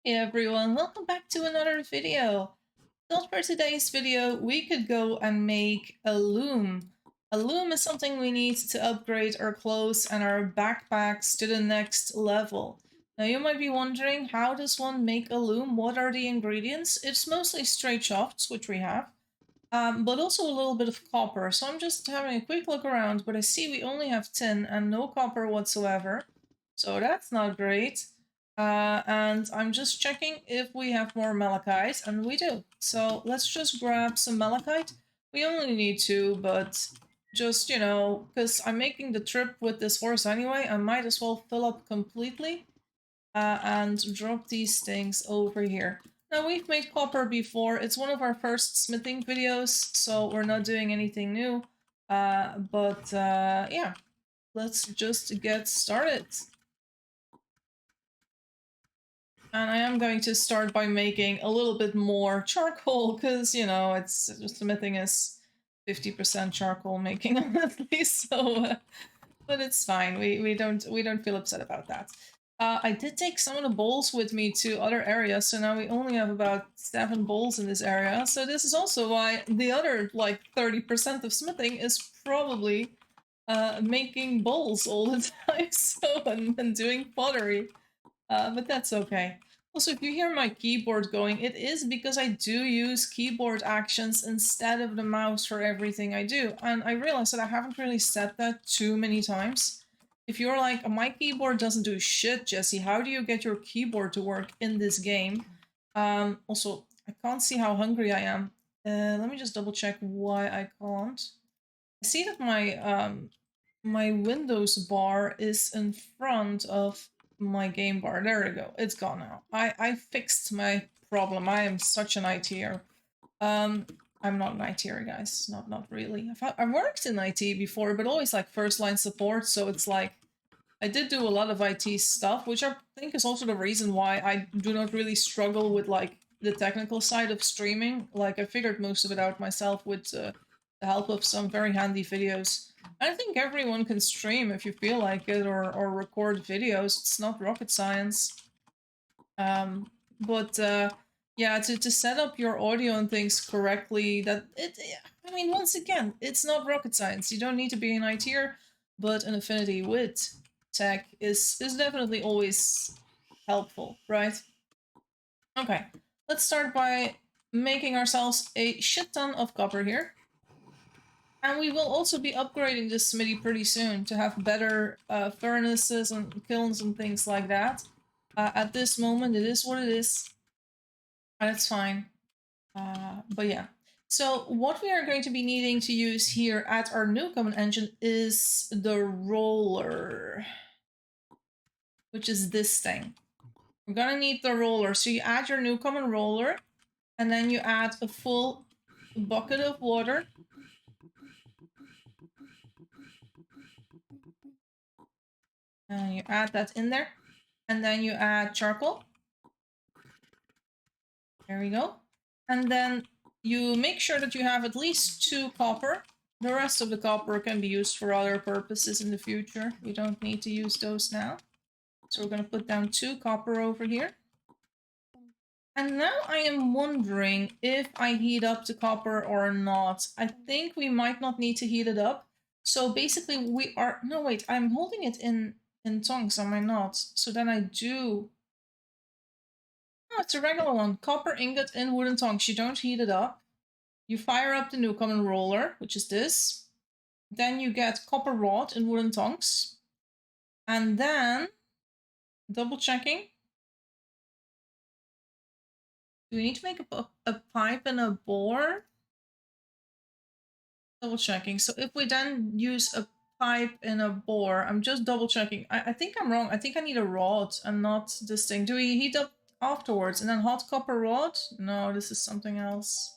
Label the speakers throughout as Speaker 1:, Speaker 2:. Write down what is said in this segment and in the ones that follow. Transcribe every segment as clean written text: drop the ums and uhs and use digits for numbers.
Speaker 1: Hey everyone, welcome back to another video. So for today's video, we could go and make a loom. A loom is something we need to upgrade our clothes and our backpacks to the next level. Now you might be wondering, how does one make a loom? What are the ingredients? It's mostly straight shafts, which we have, but also a little bit of copper. So I'm just having a quick look around, but I see we only have tin and no copper whatsoever. So that's not great. And I'm just checking if we have more malachite, and we do. So let's just grab some malachite. We only need two, but just, because I'm making the trip with this horse anyway, I might as well fill up completely and drop these things over here. Now, we've made copper before. It's one of our first smithing videos, so we're not doing anything new. Yeah, let's just get started. And I am going to start by making a little bit more charcoal, because, it's smithing is 50% charcoal making, honestly, so... but it's fine. We don't feel upset about that. I did take some of the bowls with me to other areas, so now we only have about 7 bowls in this area. So this is also why the other like 30% of smithing is probably making bowls all the time, so and doing pottery. But that's okay. Also, if you hear my keyboard going, it is because I do use keyboard actions instead of the mouse for everything I do. And I realize that I haven't really said that too many times. If you're like, my keyboard doesn't do shit, Jesse, how do you get your keyboard to work in this game? Also, I can't see how hungry I am. Let me just double check why I can't. I see that my Windows bar is in front of my game bar. There we go. It's gone now. I fixed my problem. I am such an ITer. I'm not an ITer, guys. Not really. I've worked in IT before, but always like first line support. So it's like I did do a lot of IT stuff, which I think is also the reason why I do not really struggle with like the technical side of streaming. Like I figured most of it out myself with the help of some very handy videos. I think everyone can stream if you feel like it, or record videos. It's not rocket science. Um, but yeah, to set up your audio and things correctly, I mean, once again, it's not rocket science. You don't need to be an ITer, but an affinity with tech is definitely always helpful, right? Okay, let's start by making ourselves a shit ton of copper here. And we will also be upgrading this smithy pretty soon to have better furnaces and kilns and things like that. At this moment, it is what it is, and it's fine. But yeah. So what we are going to be needing to use here at our new common engine is the roller, which is this thing. We're gonna need the roller. So you add your new common roller, and then you add a full bucket of water. And you add that in there. And then you add charcoal. There we go. And then you make sure that you have at least 2 copper. The rest of the copper can be used for other purposes in the future. We don't need to use those now. So we're going to put down 2 copper over here. And now I am wondering if I heat up the copper or not. I think we might not need to heat it up. So basically we are... No, wait, I'm holding it in tongs, am I not? So then I do... Oh, it's a regular one. Copper ingot in wooden tongs. You don't heat it up. You fire up the new common roller, which is this. Then you get copper rod in wooden tongs. And then, double checking. Do we need to make a pipe and a bore? Double checking. So if we then use a pipe and a bore, I'm just double checking. I think I'm wrong. I think I need a rod and not this thing. Do we heat up afterwards and then hot copper rod? No, this is something else.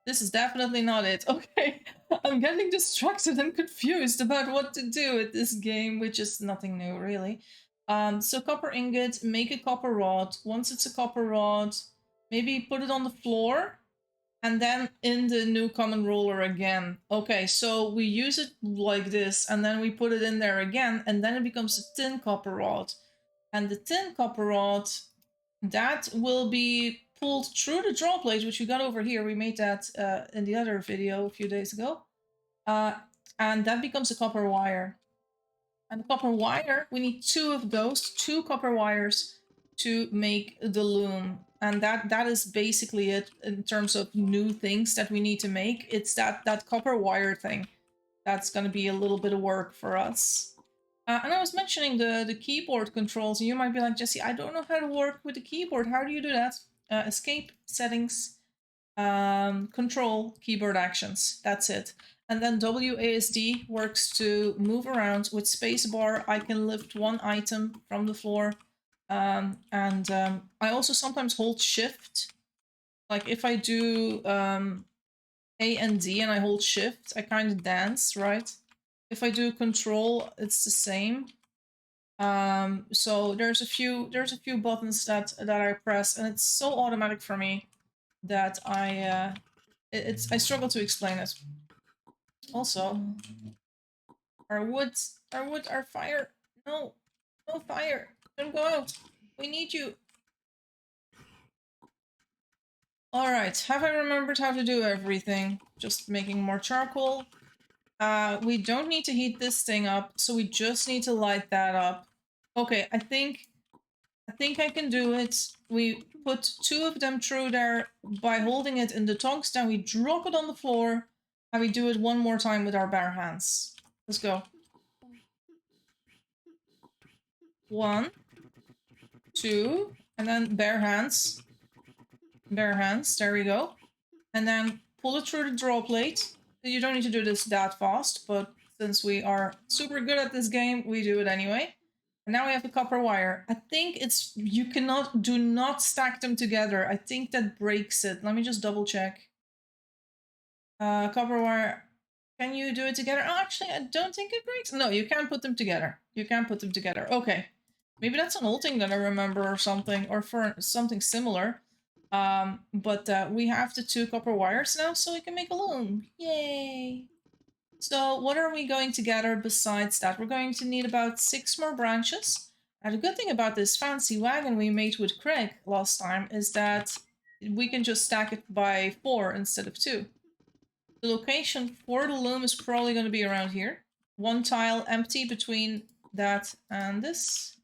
Speaker 1: This is definitely not it. Okay, I'm getting distracted and confused about what to do with this game, which is nothing new, really. So copper ingot, make a copper rod. Once it's a copper rod, maybe put it on the floor, and then in the new common roller again. Okay, so we use it like this, and then we put it in there again, and then it becomes a tin copper rod. And the tin copper rod... that will be pulled through the draw plate, which we got over here. We made that in the other video a few days ago. And that becomes a copper wire. And the copper wire, we need 2 of those, 2 copper wires to make the loom. And that is basically it in terms of new things that we need to make. It's that copper wire thing. That's going to be a little bit of work for us. And I was mentioning the keyboard controls, and you might be like, Jesse, I don't know how to work with the keyboard. How do you do that? Escape, settings, control, keyboard actions. That's it. And then WASD works to move around. With spacebar, I can lift one item from the floor. I also sometimes hold shift. Like if I do A and D and I hold shift, I kind of dance, right? If I do control, it's the same. So there's a few buttons that I press, and it's so automatic for me that I struggle to explain it. Also, our fire. No fire. Don't go out. We need you. All right. Have I remembered how to do everything? Just making more charcoal. We don't need to heat this thing up, so we just need to light that up. Okay, I think I can do it. We put 2 of them through there by holding it in the tongs, then we drop it on the floor, and we do it one more time with our bare hands. Let's go. 1, 2, and then bare hands. Bare hands, there we go. And then pull it through the draw plate. You don't need to do this that fast, but since we are super good at this game, we do it anyway. And now we have the copper wire. I think it's, do not stack them together. I think that breaks it. Let me just double check. Copper wire, can you do it together? Oh, actually, I don't think it breaks. No, you can't put them together. You can't put them together. Okay. Maybe that's an old thing that I remember or something, or for something similar. But we have the 2 copper wires now, so we can make a loom. Yay! So what are we going to gather besides that? We're going to need about 6 more branches. And the good thing about this fancy wagon we made with Craig last time is that we can just stack it by 4 instead of 2. The location for the loom is probably going to be around here. 1 tile empty between that and this.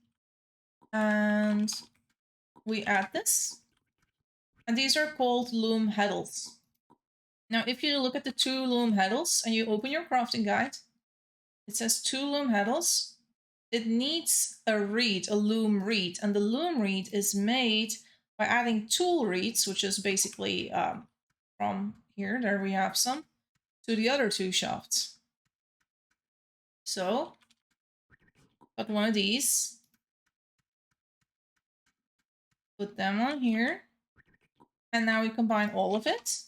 Speaker 1: And we add this. And these are called loom heddles. Now, if you look at the 2 loom heddles and you open your crafting guide, it says 2 loom heddles. It needs a reed, a loom reed, and the loom reed is made by adding tool reeds, which is basically from here, there we have some, to the other 2 shafts. So, got one of these, put them on here, and now we combine all of it.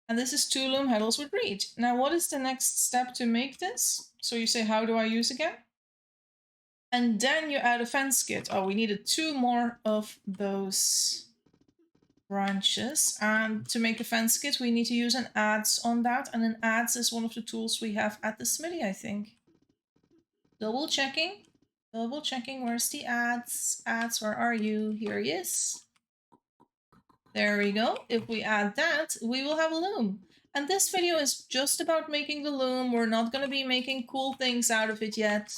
Speaker 1: And this is 2 loom heddles with reed. Now, what is the next step to make this? So you say, how do I use again? And then you add a fence kit. Oh, we needed 2 more of those branches. And to make a fence kit, we need to use an adze on that. And an adze is one of the tools we have at the smithy, I think. Double checking. Double checking. Where's the adze? Adze, where are you? Here he is. There we go. If we add that, we will have a loom. And this video is just about making the loom. We're not going to be making cool things out of it yet.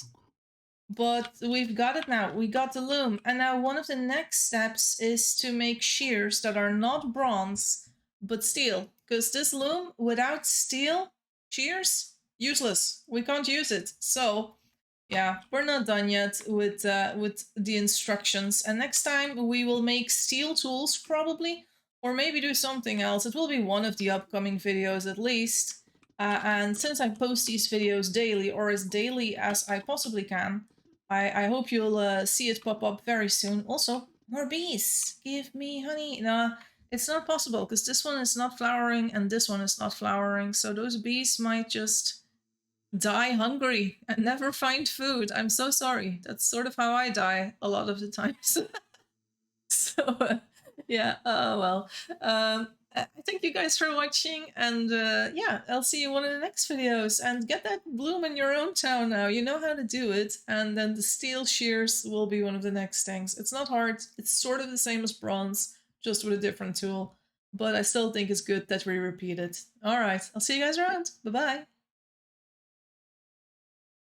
Speaker 1: But we've got it now. We got the loom. And now one of the next steps is to make shears that are not bronze, but steel. Because this loom, without steel shears, useless. We can't use it. So, yeah, we're not done yet with the instructions. And next time we will make steel tools, probably. Or maybe do something else. It will be one of the upcoming videos at least. And since I post these videos daily, or as daily as I possibly can, I hope you'll see it pop up very soon. Also, more bees! Give me honey! No, it's not possible, because this one is not flowering and this one is not flowering. So those bees might just die hungry and never find food. I'm so sorry. That's sort of how I die a lot of the times. So, yeah, oh well. Thank you guys for watching, and yeah, I'll see you in one of the next videos. And get that bloom in your own town now. You know how to do it, and then the steel shears will be one of the next things. It's not hard. It's sort of the same as bronze, just with a different tool. But I still think it's good that we repeat it. All right, I'll see you guys around. Bye bye.